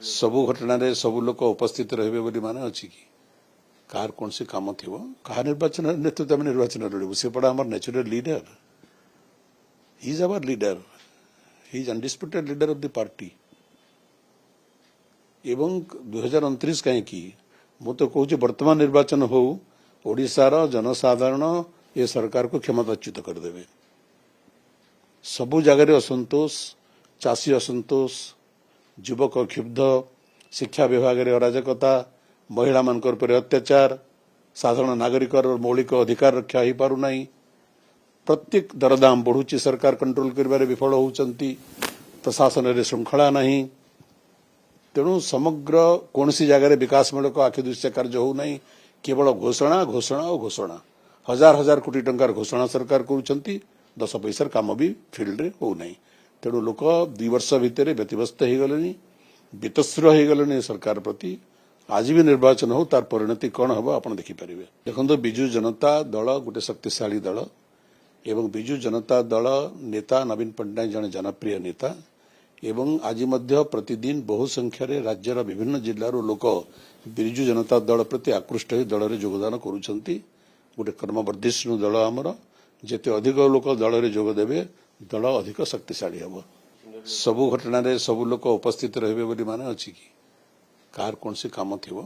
सबु घटना सबु लोक उपस्थित रहे बोली माने अच्छी कि कार कौन सी काम थी कहा निर्वाचन नेतृत्व आम निर्वाचन लड़ू से पड़ा आम natural leader he is our leader he is undisputed leader of the party एवं 2029 कहीं मु तो कहूँ वर्तमान निर्वाचन हो ओडिशार जनसाधारण ये सरकार को क्षमताच्युत करदे सबु जगार असंतोष चाषी असंतोष युवक क्षुब्ध शिक्षा विभाग रे अराजकता महिला मानकर पर अत्याचार साधारण नागरिक मौलिक अधिकार रक्षा हो पारना प्रत्येक दरदाम बढ़ुची सरकार कंट्रोल कर विफल होती प्रशासन रे श्रृंखला नहीं तेणु समग्र कौन सी जगह विकासमूलक आखिदृश्य कार्य हो नहीं केवल घोषणा घोषणा और घोषणा हजार हजार कोटी टंकार घोषणा सरकार करुँच 10 पैसार काम भी फिल्ड रे हो नहीं तेणु लोक 2 वर्ष भितर व्यतिव्यस्त हो गले बीतश्र हो गले सरकार प्रति आज भी निर्वाचन हो तार परिणति कौन हम आप देखिपारे देखो विजु जनता दल गोटे शक्तिशाली दल एवं विजु जनता दल नेता नवीन पट्टनायक जड़े जनप्रिय नेता एवं आज मध्य प्रतिदिन बहु संख्यार राज्यर विभिन्न जिल्लार लोक विजु जनता दल प्रति आकृष्ट हो दल में योगदान करुँच गोटे कर्मवर्धिष्णु दल आमर जिते अधिक लोक दल में जोगदेवे दल अधिक शक्तिशाली हम सबु घटना सबु लोक उपस्थित रहे बोली माने अच्छी कि कार कौन सी काम थी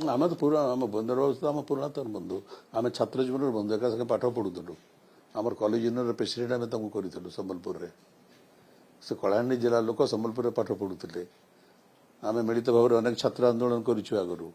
आम तो पूरा आम बंधु आम पुरातन बंधु आम छात्र जीवन बंधु एका संगे पाठ पढ़ुलु आम कलेज यूनियन प्रेसिडेंट आम तुमको करूँ संबलपुर में से कलाहांडी जिला लोक संबलपुर पाठ पढ़ुते आम मिलित भाव अनेक छात्र आंदोलन करूँ आगु